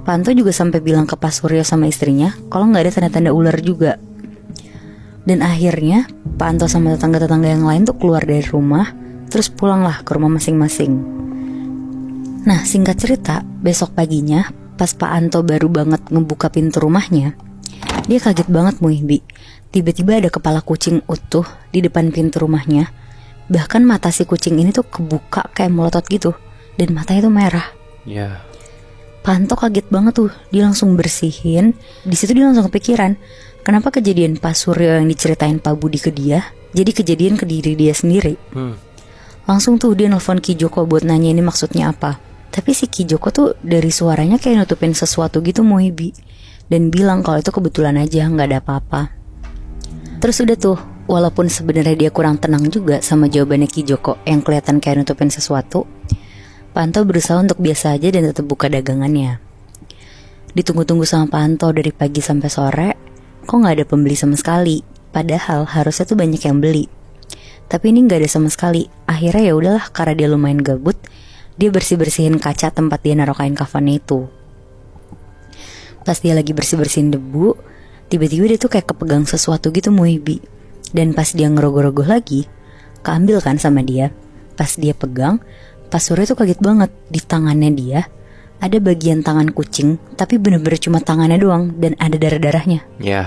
Panto juga sampai bilang ke Pak Suryo sama istrinya kalau nggak ada tanda-tanda ular juga. Dan akhirnya Pak Anto sama tetangga-tetangga yang lain tuh keluar dari rumah, terus pulanglah ke rumah masing-masing. Nah, singkat cerita, besok paginya pas Pak Anto baru banget ngebuka pintu rumahnya, dia kaget banget Muibi. Tiba-tiba ada kepala kucing utuh di depan pintu rumahnya. Bahkan mata si kucing ini tuh kebuka kayak melotot gitu, dan matanya tuh merah. Ya. Pak Anto kaget banget tuh, dia langsung bersihin. Di situ dia langsung kepikiran, kenapa kejadian Pak Suryo yang diceritain Pak Budi ke dia jadi kejadian ke diri dia sendiri. Langsung tuh dia nelfon Ki Joko buat nanya ini maksudnya apa. Tapi si Ki Joko tuh dari suaranya kayak nutupin sesuatu gitu Muibi, dan bilang kalau itu kebetulan aja, gak ada apa-apa. Terus udah tuh, walaupun sebenarnya dia kurang tenang juga sama jawabannya Ki Joko yang kelihatan kayak nutupin sesuatu, Pak Anto berusaha untuk biasa aja dan tetap buka dagangannya. Ditunggu-tunggu sama Pak Anto dari pagi sampai sore, kok gak ada pembeli sama sekali. Padahal harusnya tuh banyak yang beli. Tapi ini gak ada sama sekali. Akhirnya ya udahlah, karena dia lumayan gabut, dia bersih-bersihin kaca tempat dia naruh kain kafannya itu. Pas dia lagi bersih-bersihin debu, tiba-tiba dia tuh kayak kepegang sesuatu gitu Muibi. Dan pas dia ngerogoh-rogoh lagi, keambil kan sama dia. Pas dia pegang, Pak Suryo tuh kaget banget. Di tangannya dia ada bagian tangan kucing, tapi bener-bener cuma tangannya doang, dan ada darah-darahnya. Ya.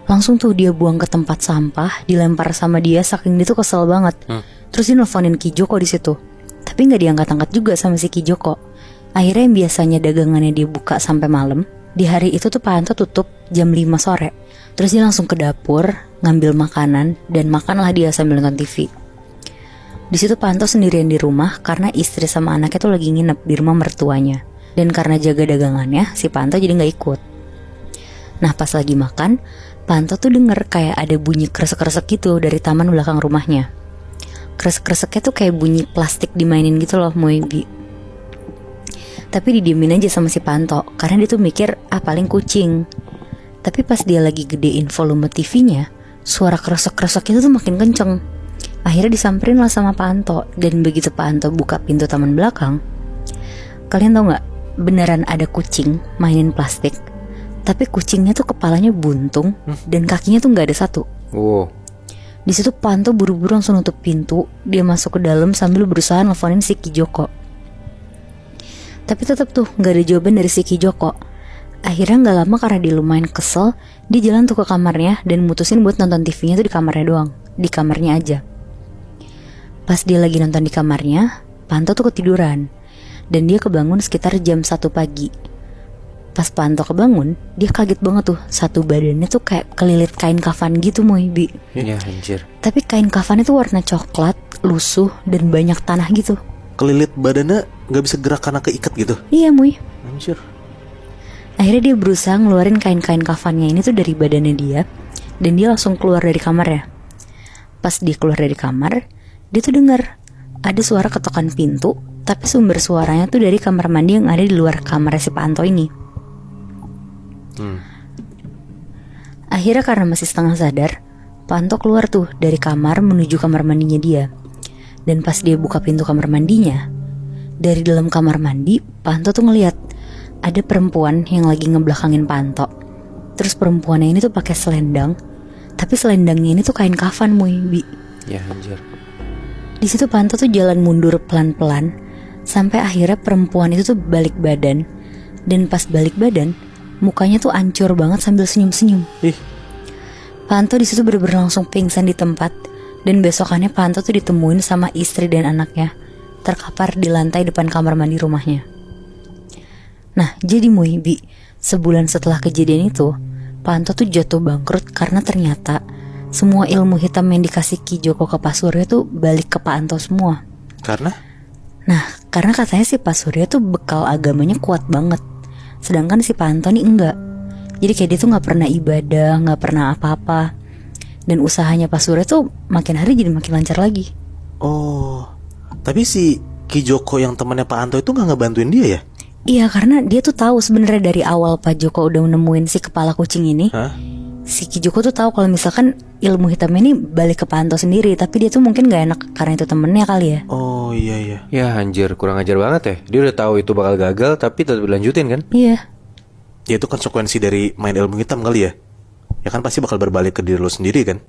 Langsung tuh dia buang ke tempat sampah, dilempar sama dia, saking dia tuh kesel banget. Terus dia nelfonin Ki Joko di situ, tapi nggak diangkat-angkat juga sama si Ki Joko. Akhirnya yang biasanya dagangannya dia buka sampai malam, di hari itu tuh Pak Anto tutup jam 5 sore. Terus dia langsung ke dapur, ngambil makanan, dan makanlah dia sambil nonton TV. Di situ Pak Anto sendirian di rumah karena istri sama anaknya tuh lagi nginep di rumah mertuanya. Dan karena jaga dagangannya, si Pak Anto jadi gak ikut. Nah pas lagi makan, Pak Anto tuh denger kayak ada bunyi kresek-kresek gitu dari taman belakang rumahnya. Kresek-kreseknya tuh kayak bunyi plastik dimainin gitu loh Muibi. Tapi didiemin aja sama si Pak Anto, karena dia tuh mikir, paling kucing. Tapi pas dia lagi gedein volume TV-nya, suara kresek-kresek itu tuh makin kenceng. Akhirnya disamperin lah sama Pak Anto. Dan begitu Pak Anto buka pintu taman belakang, kalian tau gak, beneran ada kucing mainin plastik. Tapi kucingnya tuh kepalanya buntung, dan kakinya tuh gak ada satu. Di situ Pak Anto buru-buru langsung nutup pintu. Dia masuk ke dalam sambil berusaha nelfonin si Ki Joko. Tapi tetap tuh gak ada jawaban dari si Ki Joko. Akhirnya gak lama karena dia lumayan kesel, dia jalan tuh ke kamarnya dan mutusin buat nonton TV-nya tuh di kamarnya doang. Di kamarnya aja. Pas dia lagi nonton di kamarnya, Pak Anto tuh ketiduran. Dan dia kebangun sekitar jam 1 pagi. Pas Pak Anto kebangun, dia kaget banget tuh. Satu badannya tuh kayak kelilit kain kafan gitu Muibi. Ya anjir. Tapi kain kafannya tuh warna coklat, lusuh, dan banyak tanah gitu. Kelilit badannya gak bisa gerak karena keikat gitu? Iya Mui. Anjir. Akhirnya dia berusaha ngeluarin kain-kain kafannya ini tuh dari badannya dia. Dan dia langsung keluar dari kamarnya. Pas dia keluar dari kamar, dia tuh dengar ada suara ketokan pintu. Tapi sumber suaranya tuh dari kamar mandi yang ada di luar kamar si Pak Anto ini. Akhirnya karena masih setengah sadar, Pak Anto keluar tuh dari kamar menuju kamar mandinya dia. Dan pas dia buka pintu kamar mandinya, dari dalam kamar mandi, Pak Anto tuh ngeliat ada perempuan yang lagi ngebelakangin Pak Anto. Terus perempuannya ini tuh pakai selendang, tapi selendangnya ini tuh kain kafan Muibi. Ya anjir. Di situ Pak Anto tuh jalan mundur pelan-pelan sampai akhirnya perempuan itu tuh balik badan. Dan pas balik badan, mukanya tuh ancur banget sambil senyum-senyum. Pak Anto di situ bener-bener langsung pingsan di tempat. Dan besokannya Pak Anto tuh ditemuin sama istri dan anaknya terkapar di lantai depan kamar mandi rumahnya. Nah jadi Muibi, sebulan setelah kejadian itu, Pak Anto tuh jatuh bangkrut karena ternyata semua ilmu hitam yang dikasih Ki Joko ke Pak Suryo tuh balik ke Pak Anto semua. Karena? Nah karena katanya si Pak Suryo tuh bekal agamanya kuat banget, sedangkan si Pak Anto nih enggak. Jadi kayak dia tuh gak pernah ibadah, gak pernah apa-apa. Dan usahanya Pak Suryo tuh makin hari jadi makin lancar lagi. Oh, tapi si Ki Joko yang temannya Pak Anto itu gak ngebantuin dia ya? Iya karena dia tuh tahu sebenarnya dari awal Pak Joko udah nemuin si kepala kucing ini. si Kijoko tuh tahu kalau misalkan ilmu hitam ini balik ke Panto sendiri, tapi dia tuh mungkin gak enak karena itu temennya kali ya. Oh iya iya. Ya anjir, kurang ajar banget ya. Dia udah tahu itu bakal gagal tapi tetap dilanjutin kan? Iya. Ya itu konsekuensi dari main ilmu hitam kali ya. Ya kan pasti bakal berbalik ke diri lo sendiri kan.